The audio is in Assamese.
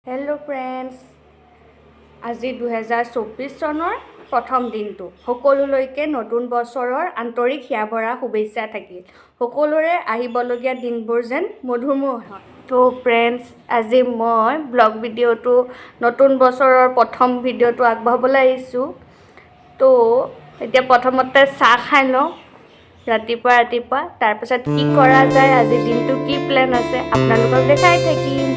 হেল্ল' ফ্ৰেণ্ডছ, আজি 2024 চনৰ প্ৰথম দিনটো। সকলোলৈকে নতুন বছৰৰ আন্তৰিক হিয়াভৰা শুভেচ্ছা থাকিল। সকলোৰে আহিবলগীয়া দিনবোৰ যেন মধুময় হয়। তো ফ্ৰেণ্ডছ, আজি মই ব্লগ ভিডিঅ'টো নতুন বছৰৰ প্ৰথম ভিডিঅ'টো আগবঢ়াবলৈ আহিছোঁ। তো এতিয়া প্ৰথমতে চাহ খাই লওঁ ৰাতিপুৱা। তাৰপিছত কি কৰা যায়, আজিৰ দিনটো কি প্লেন আছে আপোনালোকক দেখাই থাকিম।